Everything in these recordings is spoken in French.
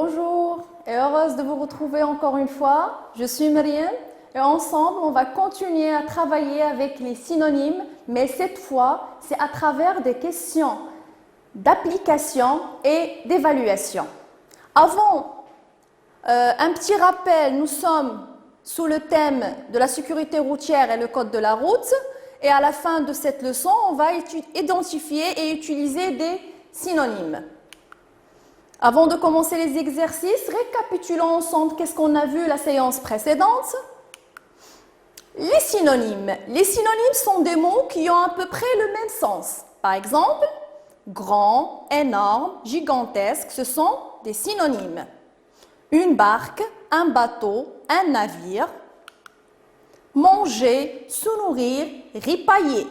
Bonjour et heureuse de vous retrouver encore une fois. Je suis Myriam et ensemble on va continuer à travailler avec les synonymes, mais cette fois c'est à travers des questions d'application et d'évaluation. Avant, un petit rappel, nous sommes sous le thème de la sécurité routière et le code de la route et à la fin de cette leçon, on va identifier et utiliser des synonymes. Avant de commencer les exercices, récapitulons ensemble qu'est-ce qu'on a vu la séance précédente. Les synonymes. Les synonymes sont des mots qui ont à peu près le même sens. Par exemple, grand, énorme, gigantesque, ce sont des synonymes. Une barque, un bateau, un navire. Manger, se nourrir, ripailler.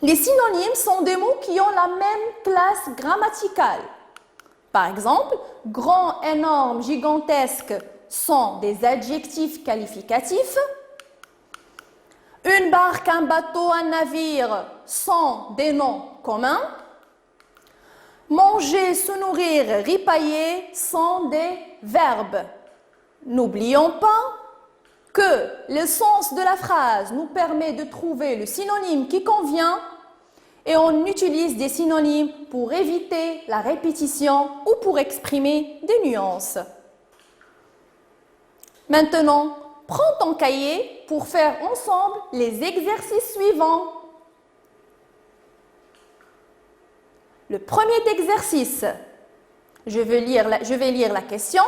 Les synonymes sont des mots qui ont la même classe grammaticale. Par exemple, grand, énorme, gigantesque sont des adjectifs qualificatifs. Une barque, un bateau, un navire sont des noms communs. Manger, se nourrir, ripailler sont des verbes. N'oublions pas que le sens de la phrase nous permet de trouver le synonyme qui convient et on utilise des synonymes pour éviter la répétition ou pour exprimer des nuances. Maintenant, prends ton cahier pour faire ensemble les exercices suivants. Le premier exercice, je vais lire la question.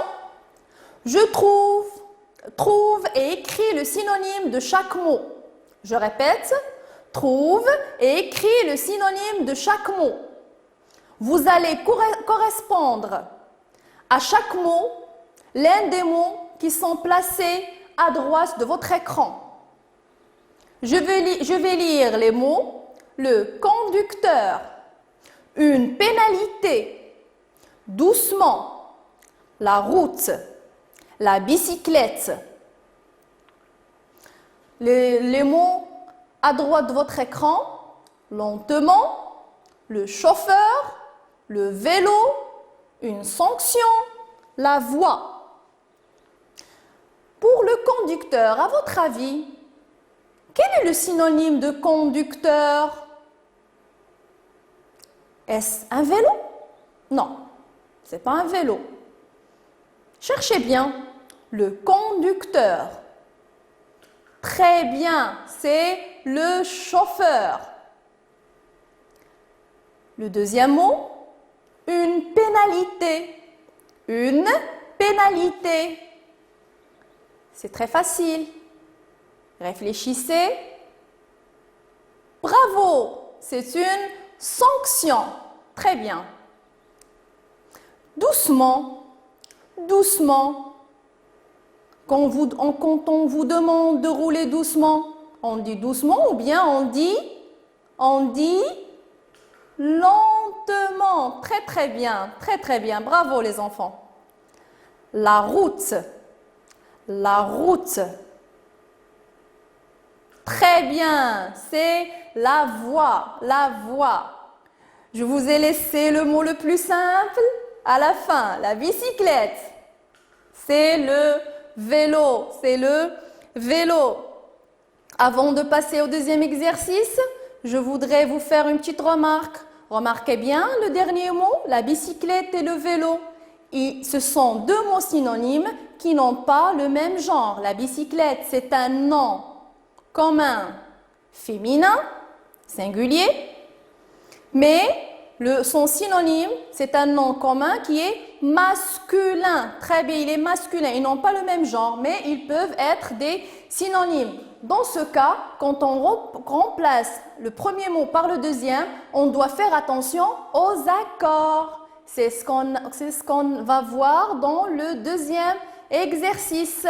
Je trouve et écris le synonyme de chaque mot. Je répète, trouve et écris le synonyme de chaque mot. Vous allez correspondre à chaque mot l'un des mots qui sont placés à droite de votre écran. Je vais lire les mots. Le conducteur, une pénalité, doucement, la route, la bicyclette. Les mots à droite de votre écran, lentement, le chauffeur, le vélo, une sanction, la voie. Pour le conducteur, à votre avis, quel est le synonyme de conducteur? Est-ce un vélo? Non, ce n'est pas un vélo. Cherchez bien le conducteur. Très bien, c'est le chauffeur. Le deuxième mot, une pénalité. Une pénalité. C'est très facile. Réfléchissez. Bravo, c'est une sanction. Très bien. Doucement, doucement. Quand on vous demande de rouler doucement, on dit doucement ou bien on dit lentement. Très très bien, très bien. Bravo les enfants. La route, la route. Très bien, c'est la voie, la voie. Je vous ai laissé le mot le plus simple à la fin, la bicyclette. C'est le vélo, c'est le vélo. Avant de passer au deuxième exercice, je voudrais vous faire une petite remarque. Remarquez bien le dernier mot, la bicyclette et le vélo. Ce sont deux mots synonymes qui n'ont pas le même genre. La bicyclette, c'est un nom commun féminin, singulier, mais son synonyme, c'est un nom commun qui est masculin. Très bien, il est masculin. Ils n'ont pas le même genre, mais ils peuvent être des synonymes. Dans ce cas, quand on remplace le premier mot par le deuxième, on doit faire attention aux accords. C'est ce qu'on va voir dans le deuxième exercice.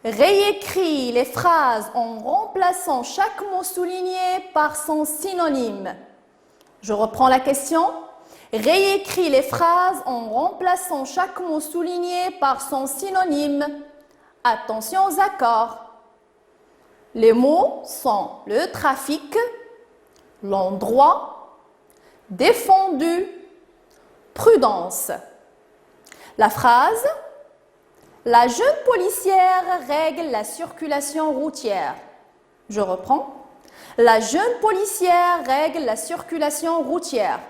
Réécris les phrases en remplaçant chaque mot souligné par son synonyme. Je reprends la question. Réécris les phrases en remplaçant chaque mot souligné par son synonyme. Attention aux accords. Les mots sont le trafic, l'endroit, défendu, prudence. La phrase, la jeune policière règle la circulation routière. Je reprends. La jeune policière règle la circulation routière.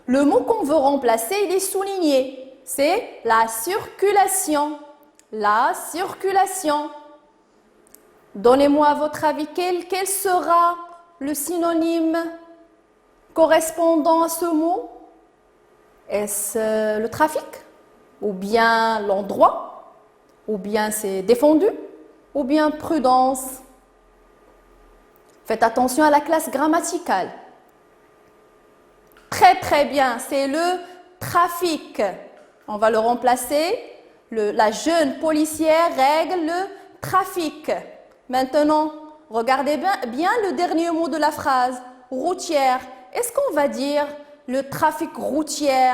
Le mot qu'on veut remplacer, il est souligné. C'est la circulation. La circulation. Donnez-moi à votre avis, quel sera le synonyme correspondant à ce mot? Est-ce le trafic? Ou bien l'endroit? Ou bien c'est défendu? Ou bien prudence? Faites attention à la classe grammaticale. Très très bien, c'est le trafic. On va le remplacer. La jeune policière règle le trafic. Maintenant, regardez bien le dernier mot de la phrase, routière. Est-ce qu'on va dire le trafic routier?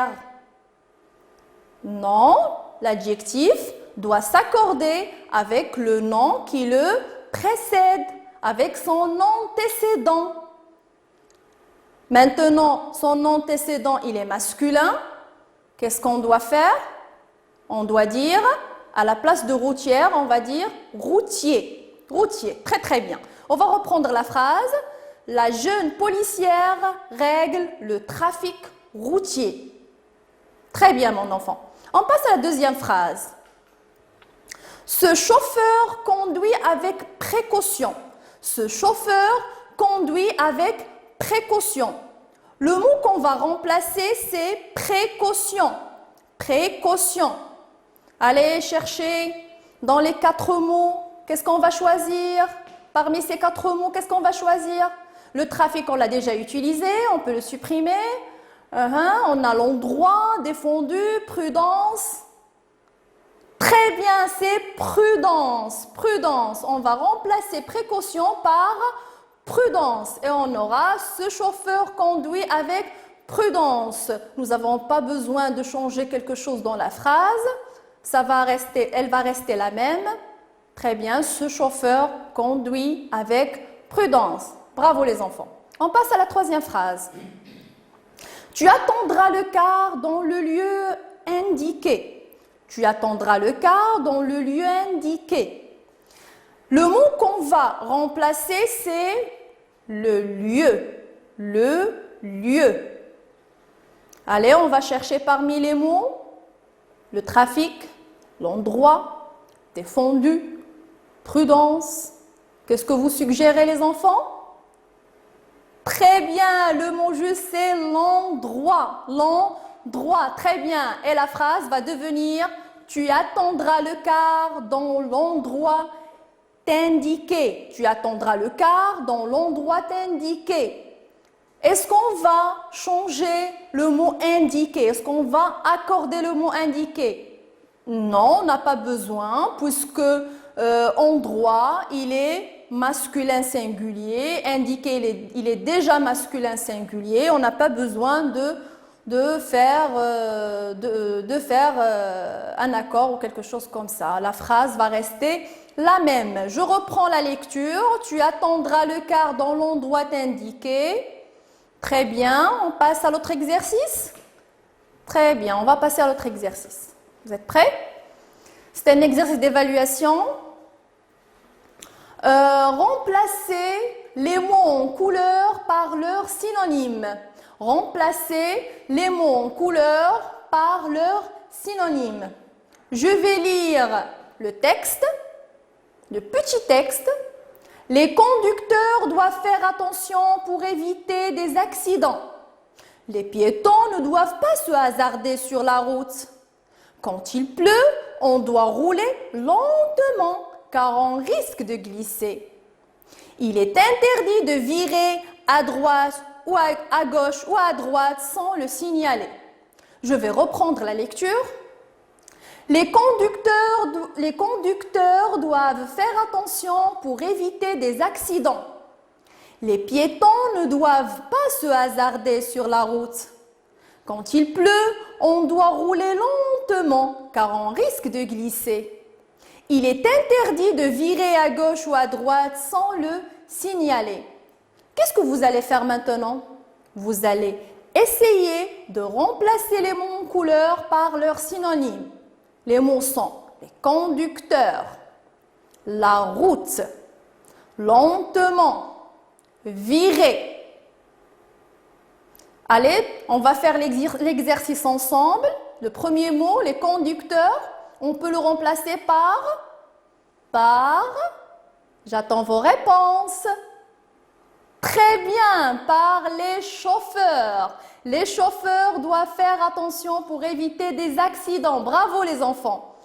Non, l'adjectif doit s'accorder avec le nom qui le précède, avec son antécédent. Maintenant, son antécédent, il est masculin. Qu'est-ce qu'on doit faire? On doit dire, à la place de routière, on va dire routier. Routier, très très bien. On va reprendre la phrase. La jeune policière règle le trafic routier. Très bien, mon enfant. On passe à la deuxième phrase. Ce chauffeur conduit avec précaution. Ce chauffeur conduit avec précaution. Le mot qu'on va remplacer, c'est précaution. Précaution. Allez chercher dans les 4 mots. Qu'est-ce qu'on va choisir? Parmi ces 4 mots, qu'est-ce qu'on va choisir? Le trafic, on l'a déjà utilisé, on peut le supprimer. On a l'endroit, défendu, prudence. Très bien, c'est prudence. Prudence. On va remplacer précaution par prudence. Et on aura ce chauffeur conduit avec prudence. Nous n'avons pas besoin de changer quelque chose dans la phrase. Elle va rester la même. Très bien, ce chauffeur conduit avec prudence. Bravo les enfants. On passe à la troisième phrase. Tu attendras le car dans le lieu indiqué. Tu attendras le car dans le lieu indiqué. Le mot qu'on va remplacer, c'est le lieu. Le lieu. Allez, on va chercher parmi les mots le trafic, l'endroit, défendu, prudence. Qu'est-ce que vous suggérez les enfants? Très bien, le mot juste c'est l'endroit. L'endroit, très bien. Et la phrase va devenir « Tu attendras le car dans l'endroit indiqué. » Tu attendras le car dans l'endroit indiqué. Est-ce qu'on va changer le mot indiqué? Est-ce qu'on va accorder le mot indiqué? Non, on n'a pas besoin puisque endroit, il est masculin singulier, indiqué, il est déjà masculin singulier. On n'a pas besoin de faire un accord ou quelque chose comme ça. La phrase va rester la même. Je reprends la lecture. Tu attendras le car dans l'endroit indiqué. Très bien. On passe à l'autre exercice. Très bien. On va passer à l'autre exercice. Vous êtes prêts? C'est un exercice d'évaluation. Remplacez les mots en couleur par leur synonyme. Remplacez les mots en couleur par leur synonyme. Je vais lire le texte, le petit texte. Les conducteurs doivent faire attention pour éviter des accidents. Les piétons ne doivent pas se hasarder sur la route. Quand il pleut, on doit rouler lentement car on risque de glisser. Il est interdit de virer à droite ou à gauche ou à droite sans le signaler. Je vais reprendre la lecture. Les conducteurs doivent faire attention pour éviter des accidents. Les piétons ne doivent pas se hasarder sur la route. Quand il pleut, on doit rouler lentement car on risque de glisser. Il est interdit de virer à gauche ou à droite sans le signaler. Qu'est-ce que vous allez faire maintenant? Vous allez Essayez de remplacer les mots en couleur par leurs synonymes. Les mots sont les conducteurs, la route, lentement, virer. Allez, on va faire l'exercice ensemble. Le premier mot, les conducteurs, on peut le remplacer par, j'attends vos réponses. Très bien, par les chauffeurs. Les chauffeurs doivent faire attention pour éviter des accidents. Bravo les enfants.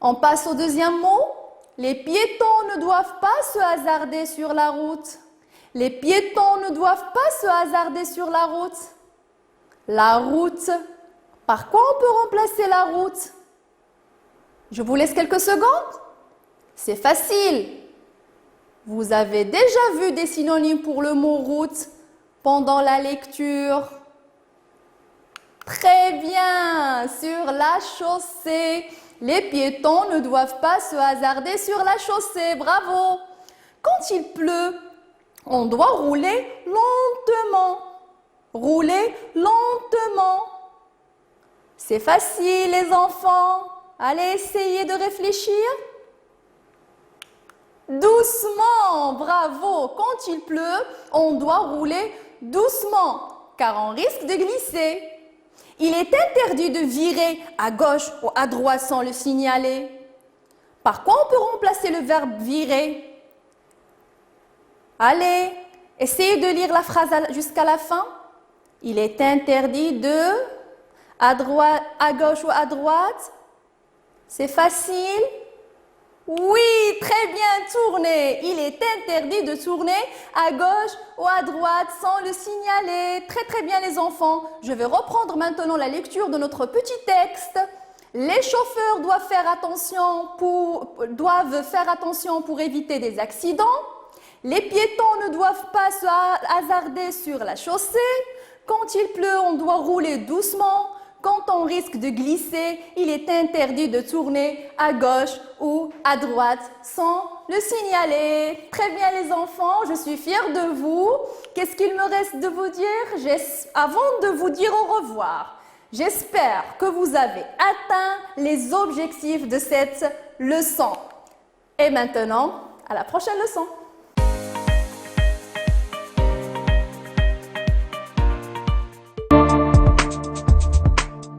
On passe au deuxième mot. Les piétons ne doivent pas se hasarder sur la route. Les piétons ne doivent pas se hasarder sur la route. La route. Par quoi on peut remplacer la route? Je vous laisse quelques secondes. C'est facile. Vous avez déjà vu des synonymes pour le mot route pendant la lecture. Très bien. Sur la chaussée. Les piétons ne doivent pas se hasarder sur la chaussée. Bravo. Quand il pleut, on doit rouler lentement. Rouler lentement. C'est facile les enfants. Allez, essayez de réfléchir. Doucement, bravo. Quand il pleut, on doit rouler doucement, car on risque de glisser. Il est interdit de virer à gauche ou à droite sans le signaler. Par quoi on peut remplacer le verbe virer? Allez, essayez de lire la phrase jusqu'à la fin. Il est interdit de à gauche ou à droite. C'est facile. Oui, très bien, tourner. Il est interdit de tourner à gauche ou à droite sans le signaler. Très très bien les enfants. Je vais reprendre maintenant la lecture de notre petit texte. Les chauffeurs doivent faire attention pour éviter des accidents. Les piétons ne doivent pas se hasarder sur la chaussée. Quand il pleut, on doit rouler doucement. Quand on risque de glisser, il est interdit de tourner à gauche ou à droite sans le signaler. Très bien les enfants, je suis fière de vous. Qu'est-ce qu'il me reste de vous dire avant de vous dire au revoir? J'espère que vous avez atteint les objectifs de cette leçon. Et maintenant, à la prochaine leçon.